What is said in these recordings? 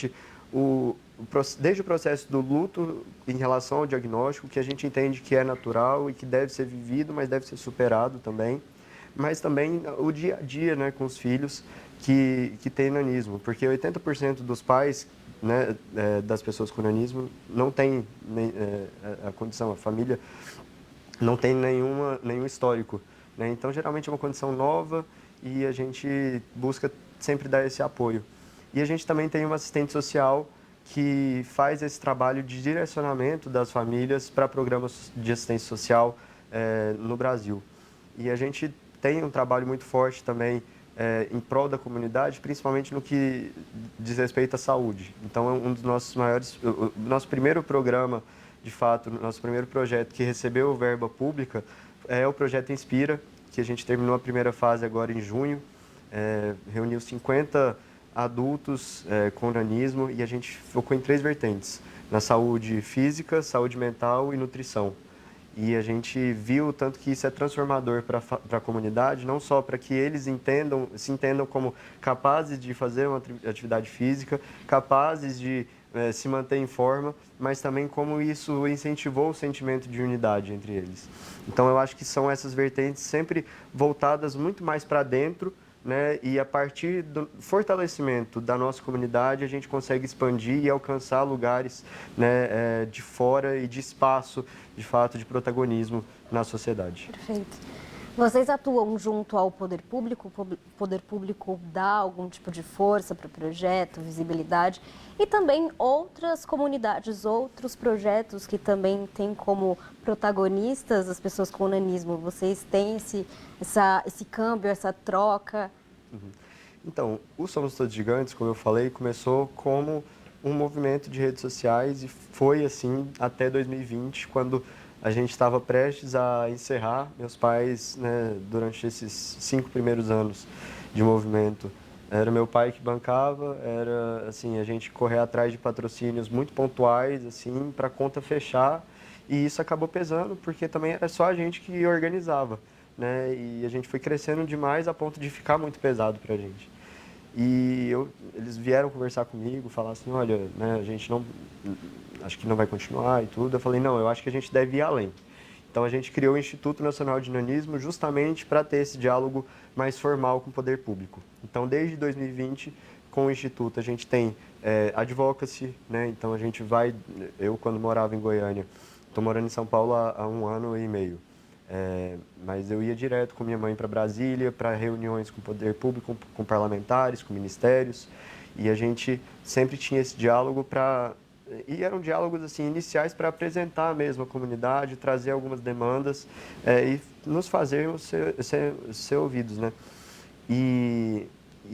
principalmente desde o processo do luto em relação ao diagnóstico, que a gente entende que é natural e que deve ser vivido, mas deve ser superado também. Mas também o dia a dia, né, com os filhos que têm nanismo, porque 80% dos pais, né, das pessoas com nanismo não tem a condição, a família não tem nenhum histórico, né? Então, geralmente é uma condição nova e a gente busca sempre dar esse apoio. E a gente também tem uma assistente social que faz esse trabalho de direcionamento das famílias para programas de assistência social no Brasil. E a gente tem um trabalho muito forte também em prol da comunidade, principalmente no que diz respeito à saúde. Então, é um dos nossos maiores... O nosso primeiro programa, de fato, o nosso primeiro projeto que recebeu verba pública é o Projeto Inspira, que a gente terminou a primeira fase agora em junho. Reuniu 50 adultos com nanismo e a gente focou em 3 vertentes: na saúde física, saúde mental e nutrição. E a gente viu o tanto que isso é transformador para a comunidade, não só para que eles se entendam como capazes de fazer uma atividade física, capazes de se manter em forma, mas também como isso incentivou o sentimento de unidade entre eles. Então, eu acho que são essas vertentes sempre voltadas muito mais para dentro, né? E a partir do fortalecimento da nossa comunidade, a gente consegue expandir e alcançar lugares, né, de fora e de espaço, de fato, de protagonismo na sociedade. Perfeito. Vocês atuam junto ao poder público? O poder público dá algum tipo de força para o projeto, visibilidade? E também outras comunidades, outros projetos que também têm como protagonistas as pessoas com nanismo. Vocês têm esse câmbio, essa troca? Então, o Somos Todos Gigantes, como eu falei, começou como um movimento de redes sociais e foi assim até 2020, quando a gente estava prestes a encerrar. Meus pais, né, durante esses 5 primeiros anos de movimento, era meu pai que bancava, era assim, a gente correr atrás de patrocínios muito pontuais, assim, para a conta fechar, e isso acabou pesando, porque também era só a gente que organizava, né, e a gente foi crescendo demais a ponto de ficar muito pesado para a gente. E eles vieram conversar comigo, falar assim, olha, né, a gente não, acho que não vai continuar e tudo. Eu falei, não, eu acho que a gente deve ir além. Então, a gente criou o Instituto Nacional de Nanismo justamente para ter esse diálogo mais formal com o poder público. Então, desde 2020, com o Instituto, a gente tem advocacy, né? Então, a gente vai... Eu, quando morava em Goiânia, estou morando em São Paulo há 1 ano e meio. Mas eu ia direto com minha mãe para Brasília, para reuniões com o poder público, com parlamentares, com ministérios, e a gente sempre tinha esse diálogo e eram diálogos assim iniciais para apresentar mesmo a comunidade, trazer algumas demandas e nos fazer ser ouvidos, né? E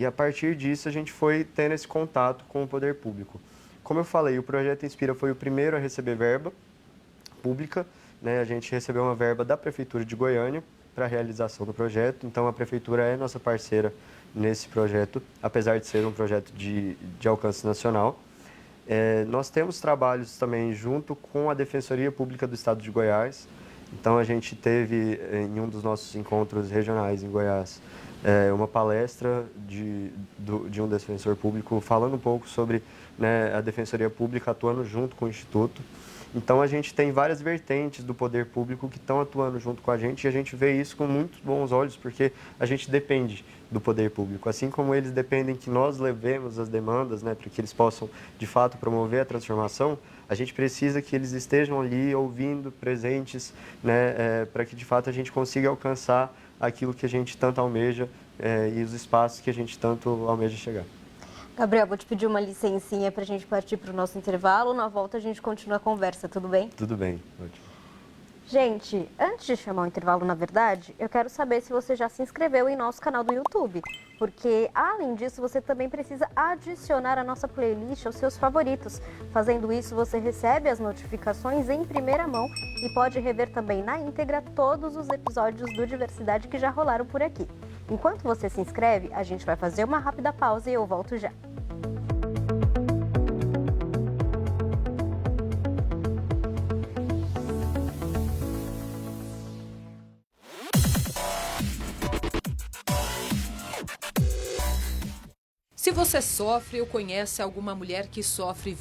a partir disso a gente foi tendo esse contato com o poder público. Como eu falei, o Projeto Inspira foi o primeiro a receber verba pública, né? A gente recebeu uma verba da Prefeitura de Goiânia para a realização do projeto, então a Prefeitura é nossa parceira nesse projeto, apesar de ser um projeto de alcance nacional. Nós temos trabalhos também junto com a Defensoria Pública do Estado de Goiás, então a gente teve em um dos nossos encontros regionais em Goiás uma palestra de um defensor público falando um pouco sobre, né, a Defensoria Pública atuando junto com o Instituto. Então, a gente tem várias vertentes do poder público que estão atuando junto com a gente e a gente vê isso com muitos bons olhos, porque a gente depende do poder público. Assim como eles dependem que nós levemos as demandas, né, para que eles possam, de fato, promover a transformação, a gente precisa que eles estejam ali ouvindo, presentes, né, para que, de fato, a gente consiga alcançar aquilo que a gente tanto almeja e os espaços que a gente tanto almeja chegar. Gabriel, vou te pedir uma licencinha para a gente partir para o nosso intervalo. Na volta a gente continua a conversa, tudo bem? Tudo bem, ótimo. Gente, antes de chamar o intervalo, na verdade, eu quero saber se você já se inscreveu em nosso canal do YouTube. Porque, além disso, você também precisa adicionar a nossa playlist aos seus favoritos. Fazendo isso, você recebe as notificações em primeira mão e pode rever também na íntegra todos os episódios do Diversidade que já rolaram por aqui. Enquanto você se inscreve, a gente vai fazer uma rápida pausa e eu volto já. Se você sofre ou conhece alguma mulher que sofre